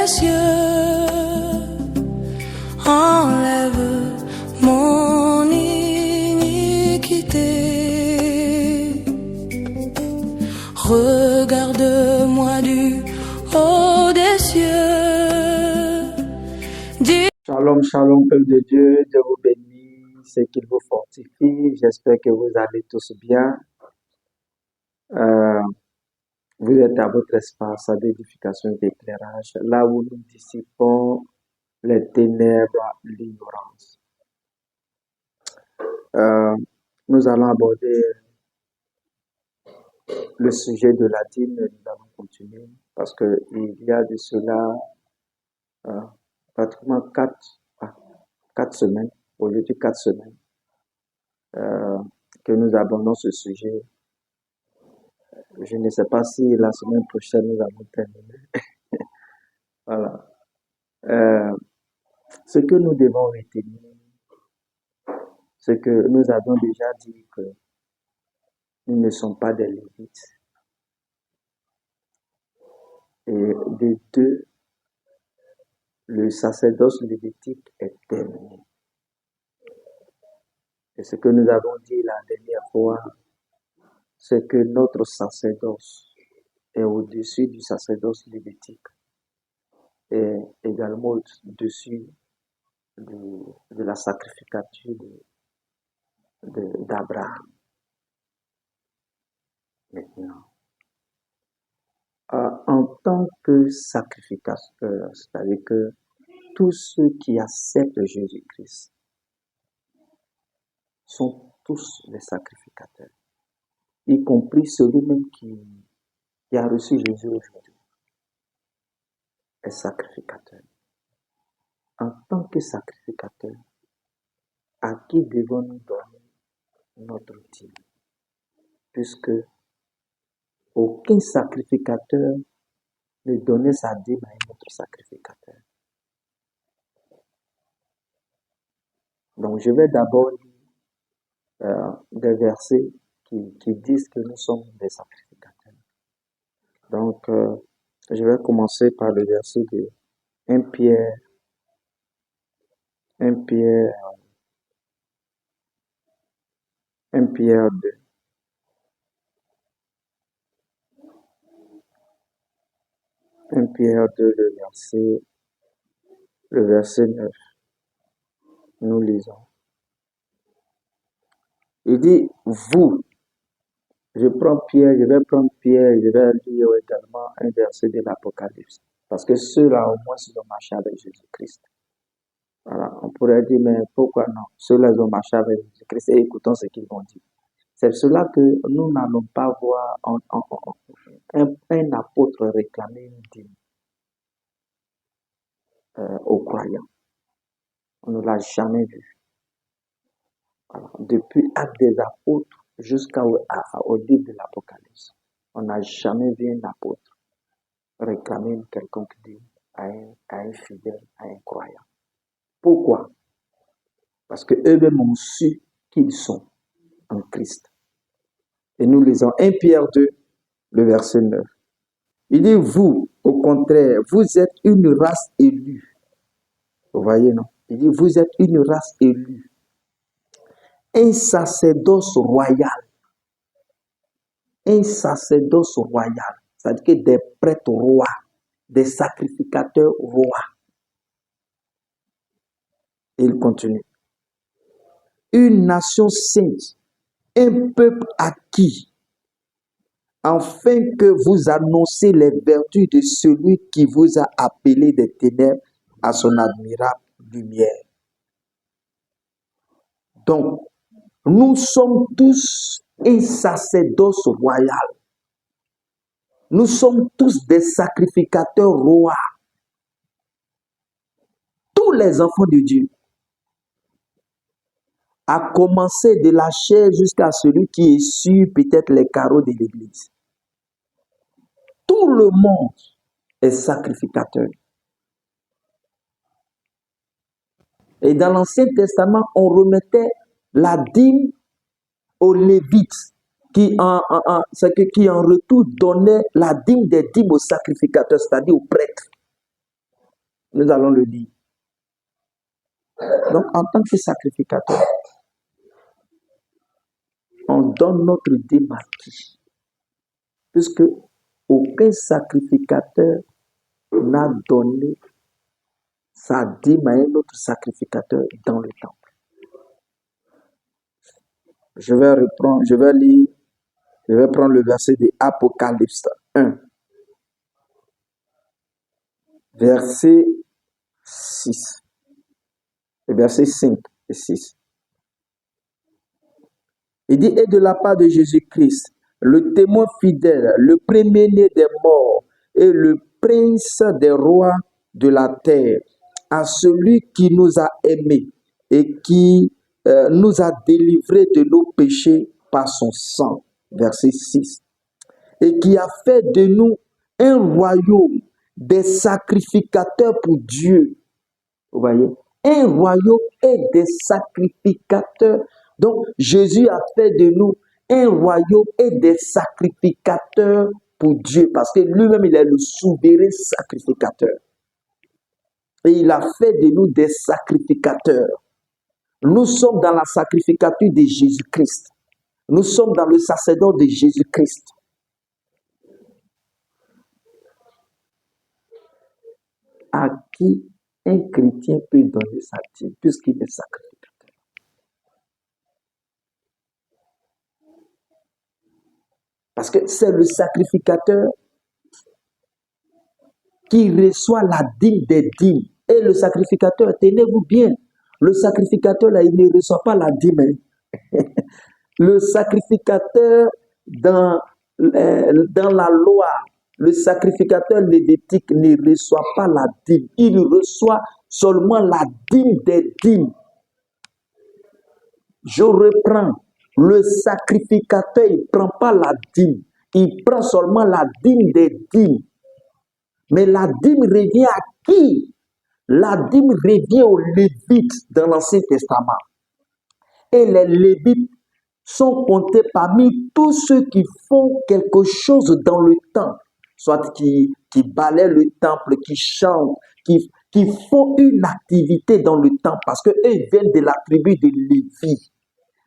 des cieux, enlève mon iniquité. Regarde-moi du haut des cieux. Shalom, shalom, peuple de Dieu. Dieu vous bénit, c'est qu'il vous fortifie. J'espère que vous allez tous bien. Vous êtes à votre espace d'édification et d'éclairage, là où nous dissipons les ténèbres, l'ignorance. Nous allons aborder le sujet de la dîme. Nous allons continuer parce que il y a de cela pratiquement 4 semaines, au lieu de 4 semaines, que nous abordons ce sujet. Je ne sais pas si la semaine prochaine nous allons terminer. Voilà. Ce que nous devons retenir, c'est que nous avons déjà dit que nous ne sommes pas des Lévites. Et des deux, le sacerdoce lévitique est terminé. Et ce que nous avons dit la dernière fois, c'est que notre sacerdoce est au-dessus du sacerdoce lévitique et également au-dessus de la sacrificature d'Abraham. Maintenant, en tant que sacrificateur, c'est-à-dire que tous ceux qui acceptent Jésus-Christ sont tous des sacrificateurs, y compris celui-même qui a reçu Jésus aujourd'hui, est sacrificateur. En tant que sacrificateur, à qui devons-nous donner notre dîme? Puisque aucun sacrificateur ne donnait sa dîme à un autre sacrificateur. Donc, je vais d'abord lire des versets qui disent que nous sommes des sacrificateurs. Donc, je vais commencer par le verset de 1 Pierre 2. 1 Pierre 2. 1 Pierre 2, le verset 9. Nous lisons. Il dit, vous, je vais prendre Pierre, je vais lire également un verset de l'Apocalypse. Parce que ceux-là, au moins, ils ont marché avec Jésus-Christ. Voilà, on pourrait dire, mais pourquoi non? Ceux-là, ils ont marché avec Jésus-Christ et écoutons ce qu'ils vont dire. C'est cela que nous n'allons pas voir un apôtre réclamer une dîme aux croyants. On ne l'a jamais vu. Alors, depuis Actes des Apôtres jusqu'au livre de l'Apocalypse, on n'a jamais vu un apôtre réclamer une quelconque dîme à un fidèle, à un croyant. Pourquoi? Parce qu'eux-mêmes ont su qui ils sont en Christ. Et nous lisons 1 Pierre 2, le verset 9. Il dit, vous, au contraire, vous êtes une race élue. Vous voyez, non? Il dit, vous êtes une race élue. Un sacerdoce royal. Un sacerdoce royal. C'est-à-dire que des prêtres rois, des sacrificateurs rois. Et il continue. Une nation sainte, un peuple acquis, afin que vous annoncez les vertus de celui qui vous a appelé des ténèbres à son admirable lumière. Donc, nous sommes tous un sacerdoce royal. Nous sommes tous des sacrificateurs rois. Tous les enfants de Dieu, à commencer de la chair jusqu'à celui qui est sur peut-être les carreaux de l'église. Tout le monde est sacrificateur. Et dans l'Ancien Testament, on remettait la dîme aux Lévites, qui en retour donnaient la dîme des dîmes aux sacrificateurs, c'est-à-dire aux prêtres. Nous allons le lire. Donc, en tant que sacrificateur, on donne notre dîme à qui? Puisque aucun sacrificateur n'a donné sa dîme à un autre sacrificateur dans le temple. Je vais prendre le verset de Apocalypse 1, verset 6, le verset 5 et 6. Il dit, et de la part de Jésus-Christ, le témoin fidèle, le premier-né des morts et le prince des rois de la terre, à celui qui nous a aimés et qui nous a délivrés de nos péchés par son sang. Verset 6. Et qui a fait de nous un royaume des sacrificateurs pour Dieu. Vous voyez? Un royaume et des sacrificateurs. Donc, Jésus a fait de nous un royaume et des sacrificateurs pour Dieu. Parce que lui-même, il est le souverain sacrificateur. Et il a fait de nous des sacrificateurs. Nous sommes dans la sacrificature de Jésus-Christ. Nous sommes dans le sacerdoce de Jésus-Christ. À qui un chrétien peut donner sa dîme puisqu'il est sacrificateur? Parce que c'est le sacrificateur qui reçoit la dîme des dîmes. Et le sacrificateur, tenez-vous bien, le sacrificateur là, il ne reçoit pas la dîme. Le sacrificateur dans la loi, le sacrificateur lévitique ne reçoit pas la dîme. Il reçoit seulement la dîme des dîmes. Je reprends. Le sacrificateur, il ne prend pas la dîme. Il prend seulement la dîme des dîmes. Mais la dîme revient à qui? La dîme revient aux Lévites dans l'Ancien Testament. Et les Lévites sont comptés parmi tous ceux qui font quelque chose dans le temple. Soit qui balaient le temple, qui chantent, qui font une activité dans le temple. Parce qu'eux viennent de la tribu de Lévi.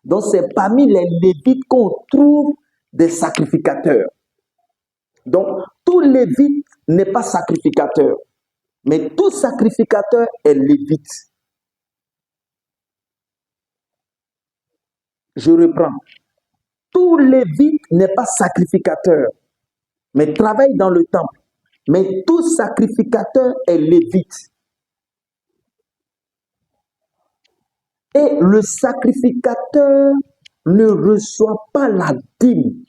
Donc c'est parmi les Lévites qu'on trouve des sacrificateurs. Donc tout Lévite n'est pas sacrificateur. Mais tout sacrificateur est lévite. Je reprends. Tout lévite n'est pas sacrificateur, mais travaille dans le temple. Mais tout sacrificateur est lévite. Et le sacrificateur ne reçoit pas la dîme.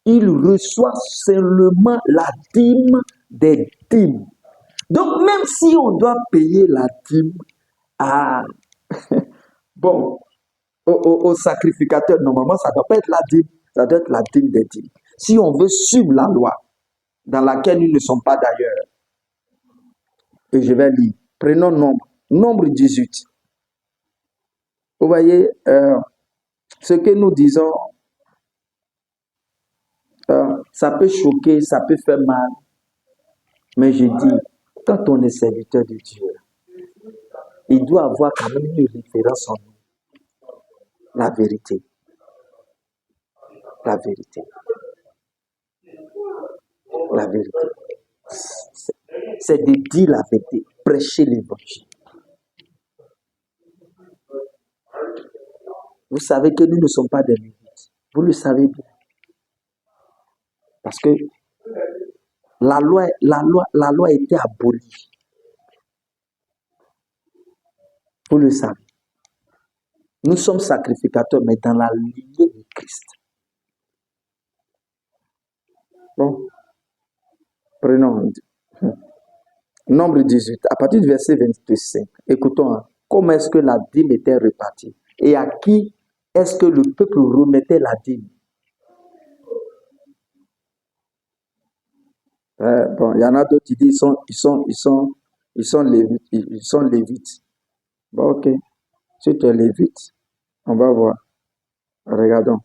Il reçoit seulement la dîme des dîmes. Donc, même si on doit payer la dîme au sacrificateur, normalement, ça ne doit pas être la dîme, ça doit être la dîme des dîmes. Si on veut suivre la loi, dans laquelle nous ne sommes pas d'ailleurs, et je vais lire, prenons nombre 18. Vous voyez, ce que nous disons, ça peut choquer, ça peut faire mal, mais je dis, quand on est serviteur de Dieu, il doit avoir quand même une référence en nous. La vérité. La vérité. La vérité. C'est de dire la vérité, prêcher l'évangile. Vous savez que nous ne sommes pas des lévites. Vous le savez bien. Parce que la loi a été abolie. Vous le savez. Nous sommes sacrificateurs, mais dans la lignée de Christ. Bon. Prenons Nombre 18, à partir du verset 25. Écoutons, comment est-ce que la dîme était répartie? Et à qui est-ce que le peuple remettait la dîme? Il y en a d'autres qui disent ils sont lévites. Bon, ok. Si tu es lévite, on va voir. Regardons.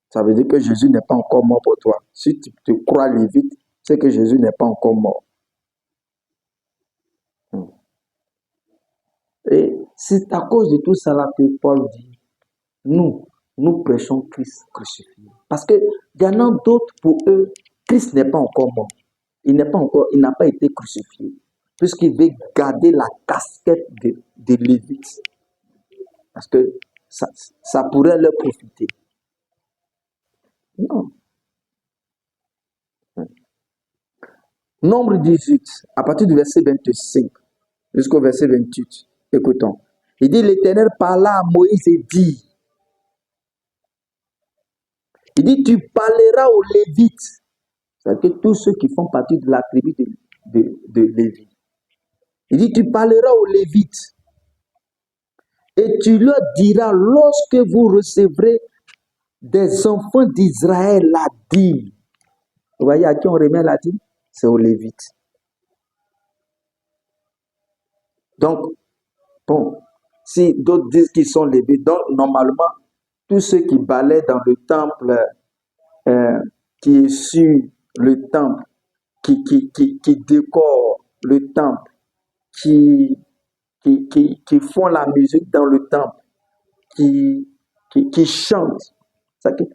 Ça veut dire que Jésus n'est pas encore mort pour toi. Si tu crois lévite, c'est que Jésus n'est pas encore mort. Et c'est à cause de tout ça là que Paul dit, nous prêchons Christ crucifié. Parce qu'il y en a d'autres, pour eux, Christ n'est pas encore mort. Il n'a pas été crucifié. Puisqu'il veut garder la casquette de Lévite. Parce que ça pourrait leur profiter. Non. Nombre 18, à partir du verset 25 jusqu'au verset 28. Écoutons. Il dit, l'Éternel parla à Moïse et dit, tu parleras aux Lévites. C'est-à-dire que tous ceux qui font partie de la tribu de Lévi. Il dit, tu parleras aux Lévites. Et tu leur diras, lorsque vous recevrez des enfants d'Israël la dîme. Vous voyez à qui on remet la dîme? C'est aux Lévites. Donc, bon, si d'autres disent qu'ils sont Lévites, donc normalement, tous ceux qui balaient dans le temple, qui essuient le temple, qui décorent le temple, qui font la musique dans le temple, qui chantent,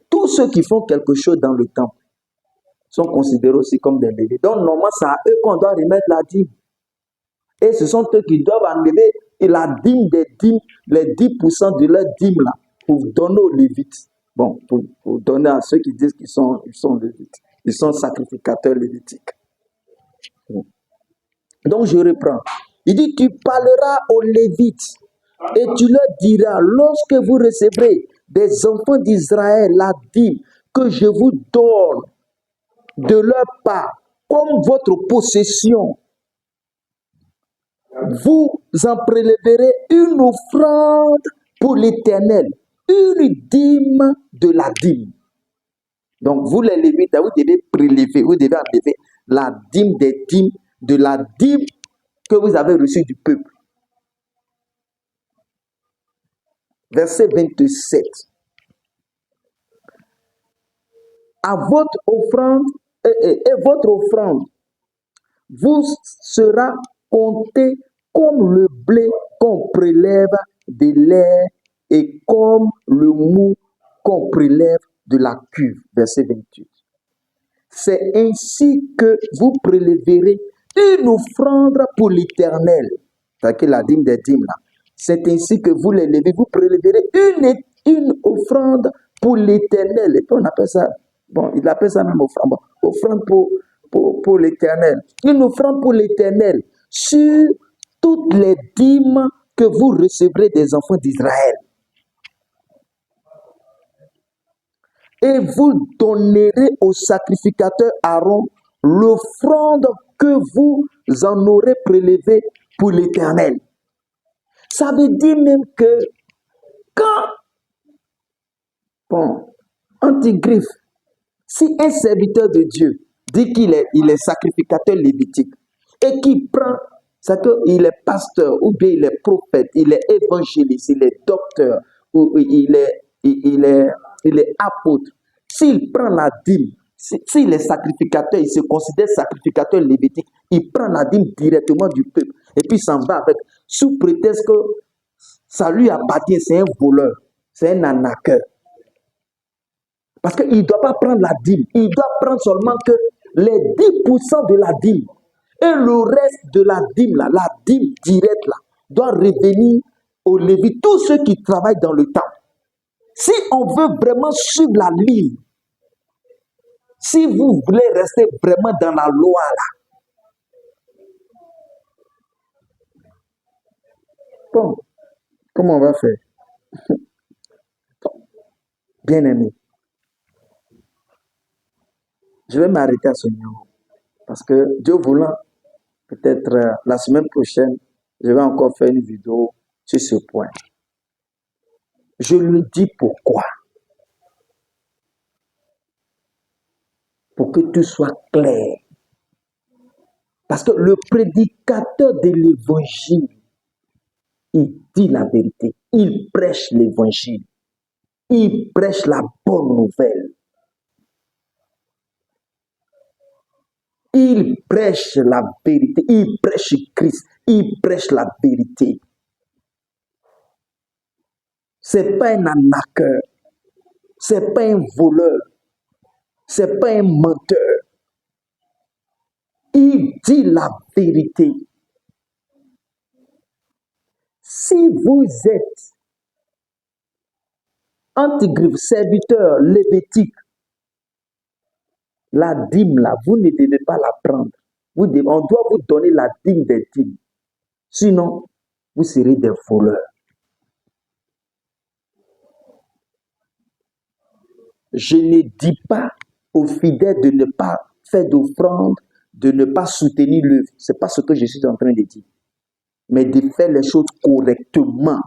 tous ceux qui font quelque chose dans le temple sont considérés aussi comme des Lévites. Donc, normalement, c'est à eux qu'on doit remettre la dîme. Et ce sont eux qui doivent enlever la dîme des dîmes, les 10% de leur dîme là, pour donner aux Lévites. Bon, pour donner à ceux qui disent qu'ils sont Lévites. Ils sont sacrificateurs lévitiques. Donc, je reprends. Il dit, tu parleras aux Lévites et tu leur diras, lorsque vous recevrez des enfants d'Israël la dîme que je vous donne de leur part comme votre possession, vous en préleverez une offrande pour l'Éternel, une dîme de la dîme. Donc, vous les Lévites, vous devez prélever, vous devez enlever la dîme des dîmes, de la dîme que vous avez reçue du peuple. Verset 27. À votre offrande, et votre offrande vous sera comptée comme le blé qu'on prélève de l'air et comme le mou qu'on prélève de la cuve. Verset 28. C'est ainsi que vous préleverez une offrande pour l'Éternel. C'est la dîme des dîmes là. C'est ainsi que vous l'élevez, vous préleverez une offrande pour l'Éternel. Et puis on appelle ça, bon, il appelle ça même offrande. Bon, offrande pour l'Éternel. Une offrande pour l'Éternel sur toutes les dîmes que vous recevrez des enfants d'Israël. Et vous donnerez au sacrificateur Aaron l'offrande que vous en aurez prélevée pour l'Éternel. Ça veut dire même que quand, bon, Antigriffe, si un serviteur de Dieu dit qu'il est sacrificateur lévitique et qu'il prend, c'est qu'il est pasteur ou bien il est prophète, il est évangéliste, il est docteur ou il est apôtre, s'il prend la dîme, s'il est sacrificateur, il se considère sacrificateur lévitique, il prend la dîme directement du peuple et puis s'en va avec, sous prétexte que ça lui appartient, c'est un voleur, c'est un arnaqueur. Parce qu'il ne doit pas prendre la dîme, il doit prendre seulement que les 10% de la dîme. Et le reste de la dîme, là, la dîme directe, là, doit revenir aux Lévites, tous ceux qui travaillent dans le temple. Si on veut vraiment suivre la ligne, si vous voulez rester vraiment dans la loi, là, bon, comment on va faire? Bien aimé, je vais m'arrêter à ce niveau. Parce que Dieu voulant, peut-être la semaine prochaine, je vais encore faire une vidéo sur ce point. Je lui dis pourquoi. Pour que tout soit clair. Parce que le prédicateur de l'évangile, il dit la vérité. Il prêche l'évangile. Il prêche la bonne nouvelle. Il prêche la vérité. Il prêche Christ. Il prêche la vérité. C'est pas un arnaqueur. C'est pas un voleur. C'est pas un menteur. Il dit la vérité. Si vous êtes antigriffe, serviteur lévitique, la dîme là, vous ne devez pas la prendre. On doit vous donner la dîme des dîmes. Sinon, vous serez des voleurs. Je ne dis pas aux fidèles de ne pas faire d'offrande, de ne pas soutenir l'œuvre. Ce n'est pas ce que je suis en train de dire. Mais de faire les choses correctement.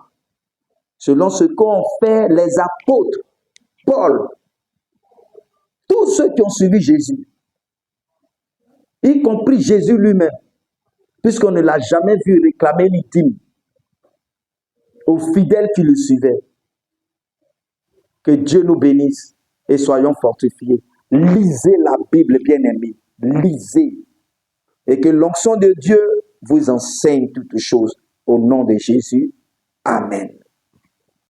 Selon ce qu'ont fait les apôtres, Paul, tous ceux qui ont suivi Jésus, y compris Jésus lui-même, puisqu'on ne l'a jamais vu réclamer l'intime aux fidèles qui le suivaient. Que Dieu nous bénisse et soyons fortifiés. Lisez la Bible, bien-aimés. Lisez. Et que l'onction de Dieu vous enseigne toutes choses. Au nom de Jésus. Amen.